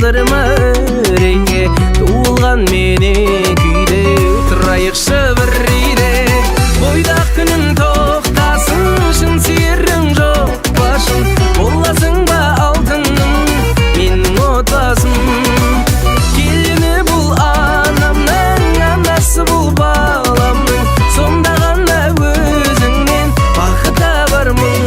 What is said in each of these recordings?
aldırma öreğe, tuğulgan meni küyde Turayıkşı birride boydak günün toktasın, şın siyerrin jok başın Bollasın ba altının menin otlasın. Gelini bul anamның, anası bul balamның, sonda gana özüңнен бақыт табармын.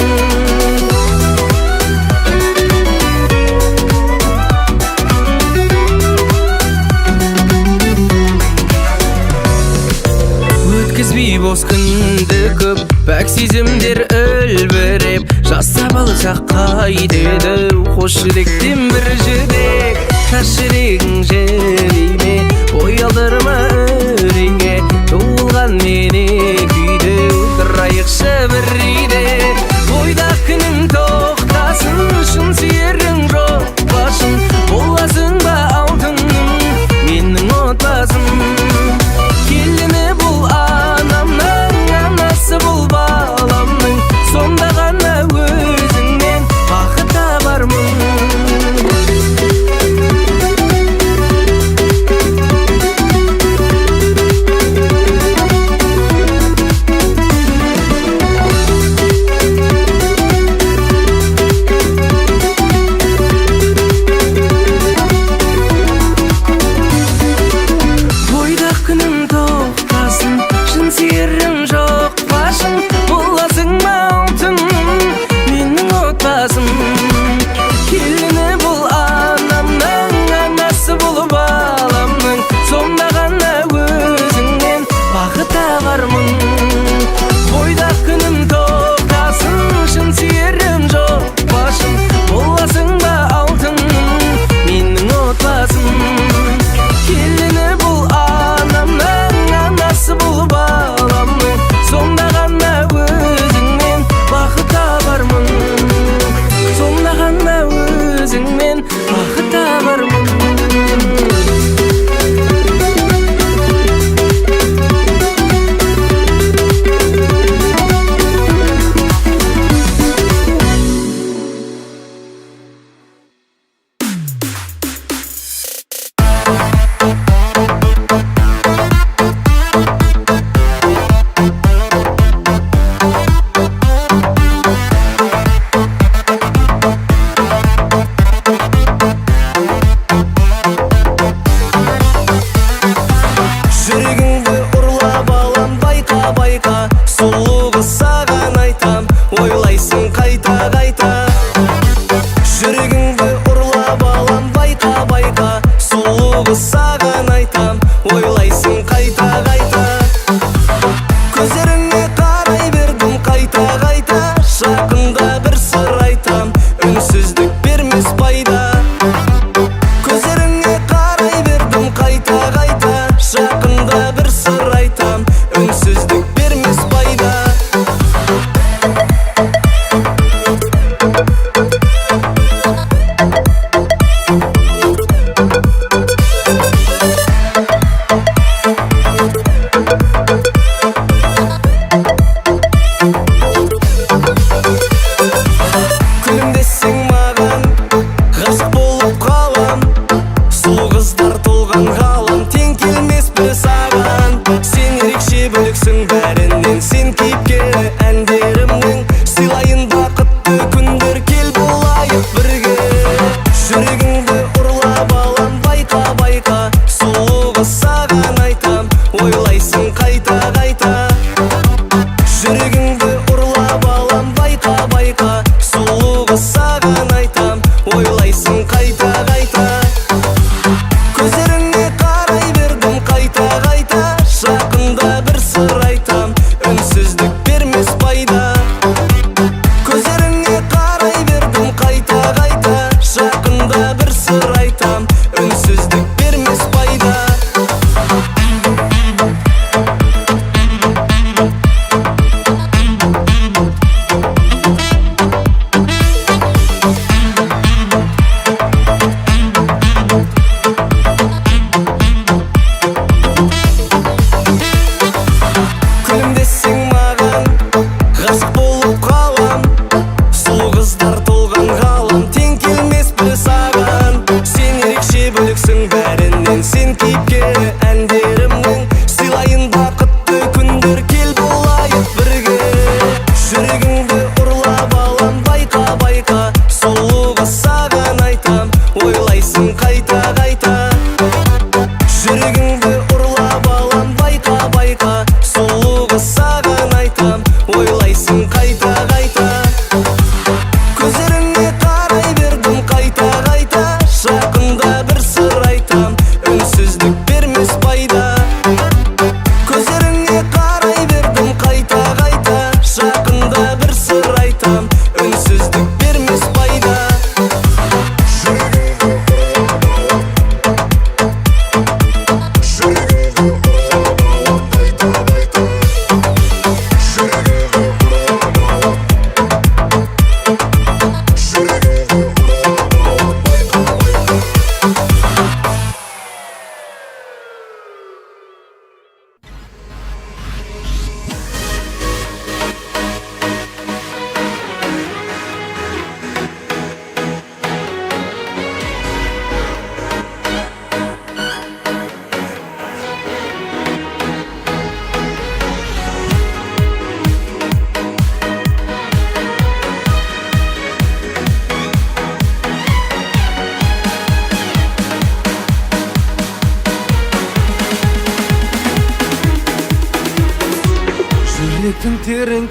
Өткізбей бос күнді көп, пәк сезімдер үлбіреп, жаста балысақ қайтеді қош жүректен бір жүрек. Тас жүрегің жерейме, ой алдырма өреңе, туылған мені күйді тұрайықшы біррейде. Бойдақ күнің тоқтасын, шын сүйерің жоқ башын, боласың ба алтыным менің отбасым. Келіні бұл анамның, анасы бұл баламның, сонда ғана өзіңнен бақыт табармын.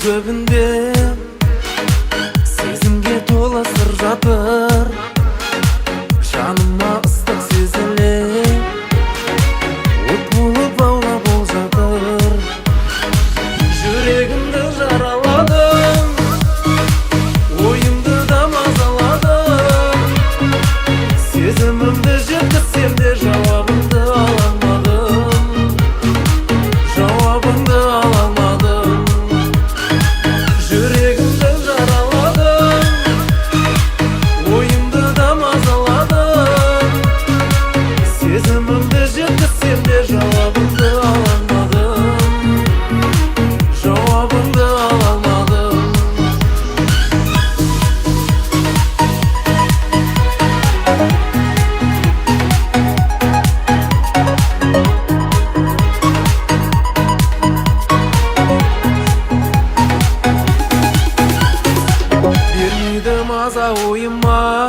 төбінде сезімге тола сыр жатыр. Жаныма ыстық сезіле от болып аулап ол жатыр. Жүрегімді жараладың, ойымды да мазаладың. Сезімімді жеткізсем де жауабыңды ала алмадым. Жауабыңды ала алмадым. Жүрегімді жараладың, ойымды да мазаладың. Сезімімді жеткізсем де жауабыңды ала алмадым. Жауабыңды ала алмадым. Бермейді маза ойыма,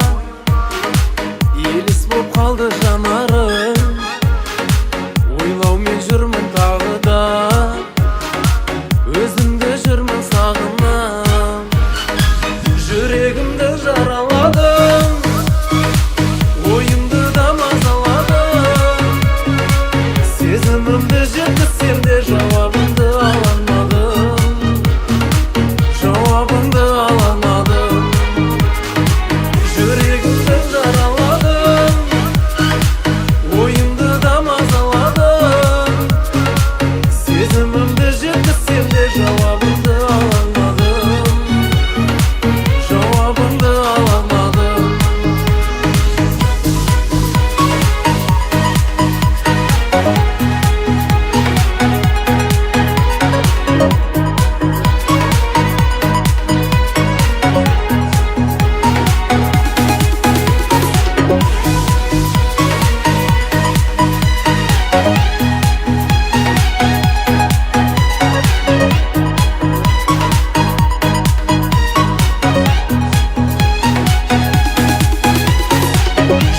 елес боп қалды жанарым. Ойлаумен жүрмін тағы да, өзімді жүрмін сағынам. Жүрегімді жараладың, ойымды да мазаладың. Сезімімді жеткізсем де жауабыңды ала алмадым. Жауабыңды ала алмадым. Жүрегімді жараладың, ойымды да мазаладың. Сезімімді жеткізсем де жауабыңды ала алмадым. Жауабыңды ала алмадым.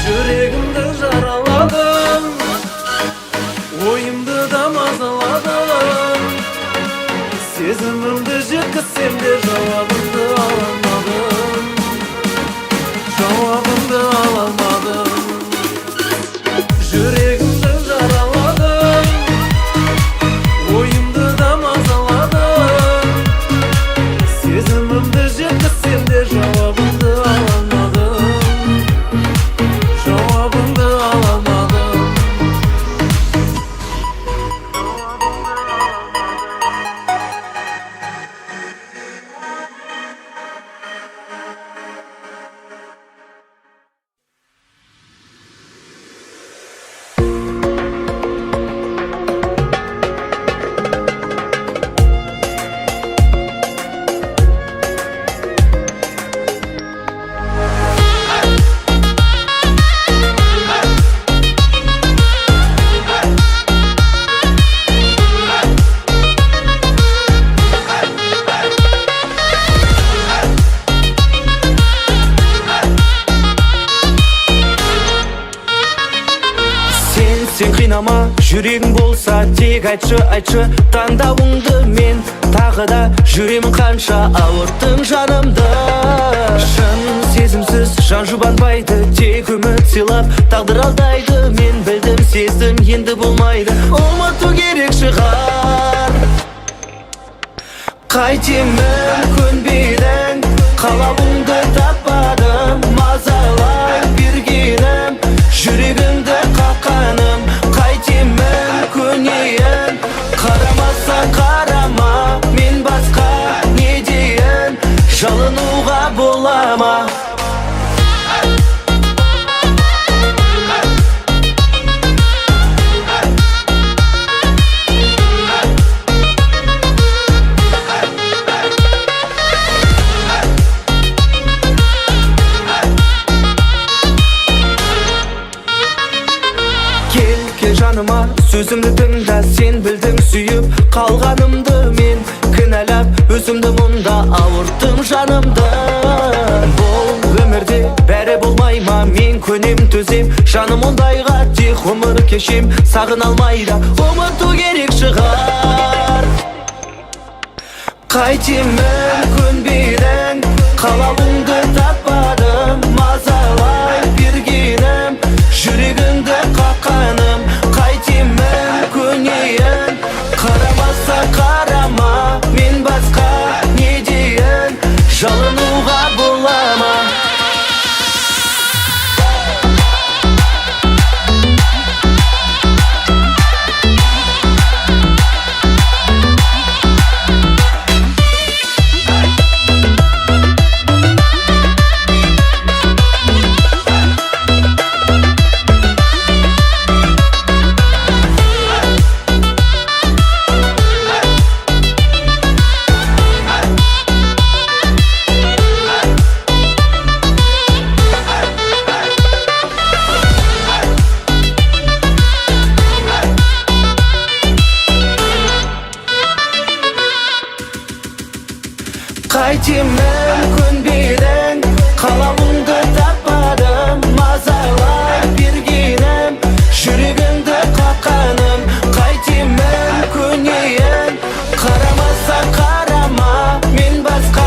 Жүрегімді жараладың, ойымды да мазаладың. Сезімімді жеткізсем де жауабыңды ала алмадым. Жауабыңды ала алмадым. Жүрегімді жараладың, ойымды да мазаладың. Сезімімді жеткізсем де жауабыңды ала алмадым. Жауабыңды ала алмадым. Сен қинама, жүрегің болса тек айтшы, айтшы таңдауыңды. Мен тағы да жүремін қанша ауырттың жанымды. Шын сезімсіз жан жұбанбайды, тек үміт сыйлап тағдыр алдайды. Мен білдім, сездім, енді болмайды, ұмыту керек шығар. Қайтемін көнбедің, қалауыңды таппадым. Мазалай бергенім, жүрегіңді қаққаным. Қайтемін көнейін, қарамасаң қарама. Мен басқа не дейін, жалынуға бола ма? Кел жаныма, сөзімді тыңда. Сен білдің сүйіп қалғанымды. Мен кінәлап өзімді мұнда ауырттым жанымды. Бұл өмірде бәрі болмай ма? Мен көнем төзем, жаным ондайға. Тек ғұмыр кешем, сағын алмайда, ұмыту керек шығар. Kaytimin kөнбейден қалауыңды таппадым мазалай бергенім жүрегіңді қаққаным қайтемін көнейін қарамаса қарама мен басқа не дейін жалынуға бола ма Қайтемін көнбейден қалауыңды таппадым мазалай бергенім жүрегіңді қаққаным қайтемін көнейін қарамаса қарама мен басқа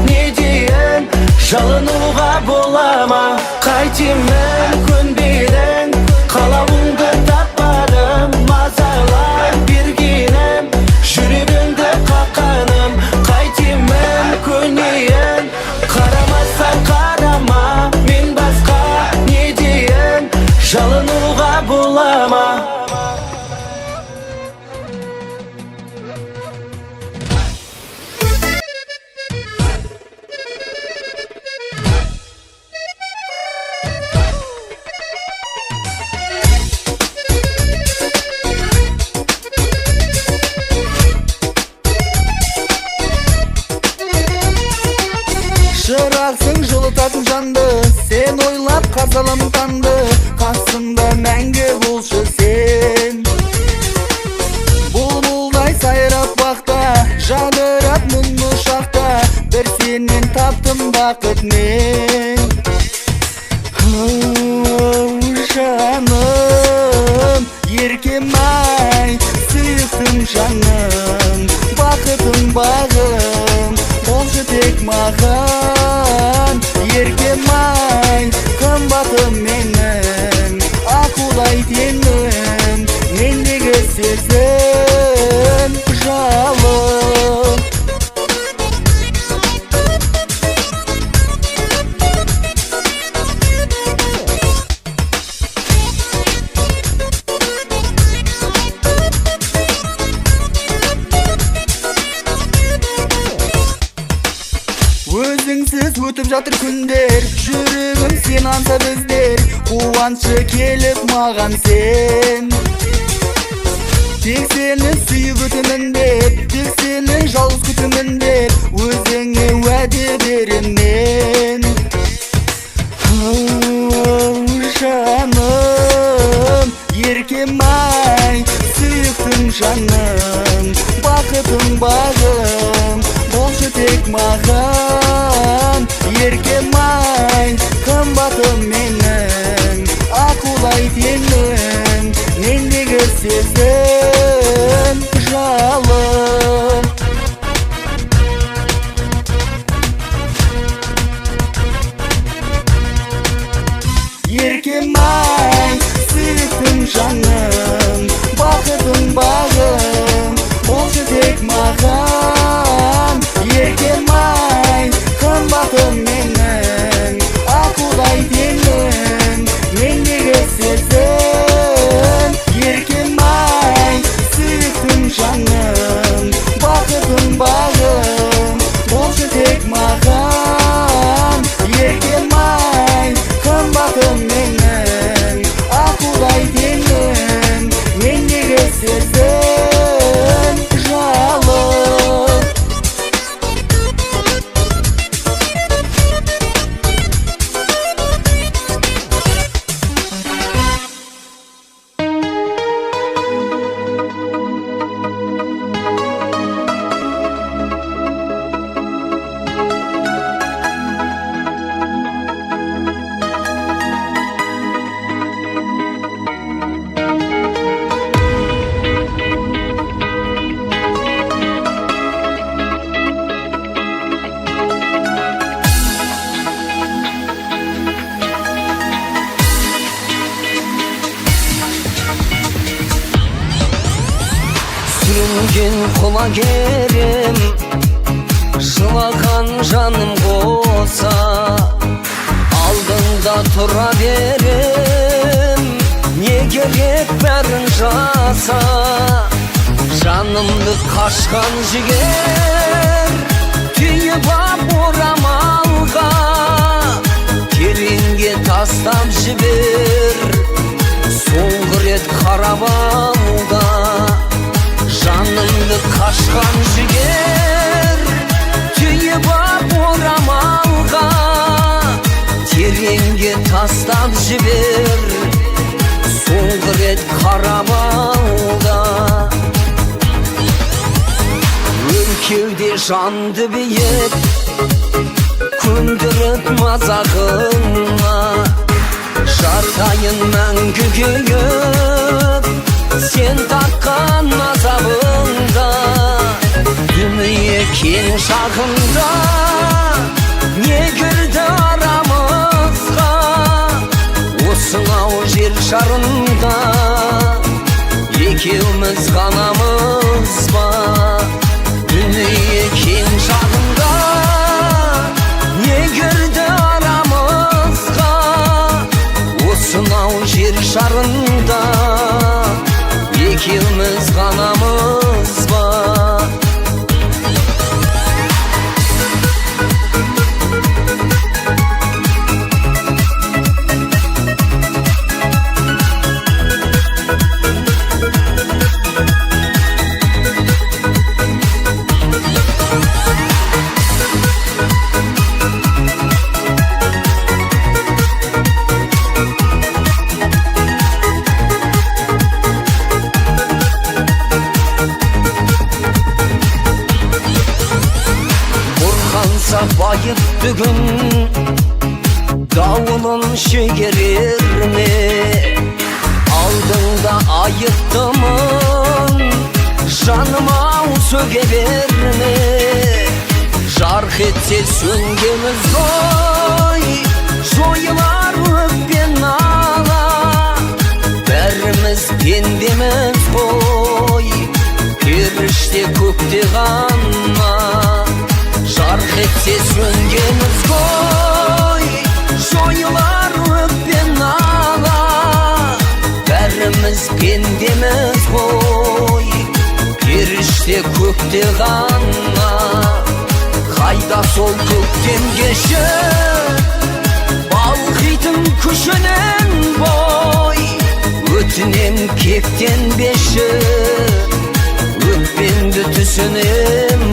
не дейін жалынуға бола ма қайтемін көнбейден қалауыңды таппадым мазалай бергенім жүрегіңді қаққаным қайтемін көнейін қарамаса қарама мен басқа не дейін жалынуға бола ма Шырақсың жылытатын жанды сен ойлап қарсы таңды қасымда мәңгі болшы сен бұлбұлдай сайрап бақта жадырап мұңлы шақта бір сенен таптым бақыт мен жаным еркем-ай сүйіктім жаным бақытым бағым болшы тек маған еркем-ай қымбатым менің аққудай теңім мендегі сезім жалын Өзіңсіз өтіп жатыр күндер жүрегім сен аңсап іздер қуанышы келіп маған сен тек сені сүйіп өтемін деп тек сені жалғыз күтемін деп өзіңе уәде берем мен жаным еркем-ай сүйіктім жаным бақытым бағым болшы тек маған еркем-ай қымбатым менің аққудай теңім мендегі сезім жалын еркем-ай сүйіктім жаным бақытым бағым болшы тек маған еркем-ай қымбатым менің аққудай теңім мендегі сезім еркем-ай gün kulagerim, жылаған жаным болса, алдыңда тұра берем, не керек бәрін жаса. Жанымды қашқан жігер түйіп ап орамалға, тереңге тастап жібер, соңғы рет қарап алда. Жанымды қашқан жігер түйіп ап орамалға, тереңге тастап жібер, соңғы рет қарап алда. Өркеуде жанды биік, көндіріп мазағыңа, жатайын мәңгі күйіп, сен тартқан азабыңда. Дүние кең шағында не кірді арамызға, осынау жер шарында екеуміз ғанамыз ба. Дүние кең шағында не кірді арамызға, осынау жер шарында екеуміз ғанамыз ба. Байып бүгін дауылын шегерер ме, алдыңда айыптымын, жаным-ау сөге берме. Жарқ етсе сөнгеміз ғой, жойылар өкпен нала, бәріміз пендеміз ғой, періште көкте ғана. Жарқ етсе сөнгеміз ғой, жойылар өкпен нала, бәріміз пендеміз ғой, періште көкте ғана. Қайда сол көктем кеші, балқитын күшінен бой, өтінем кектенбеші, өкпеңді түсінем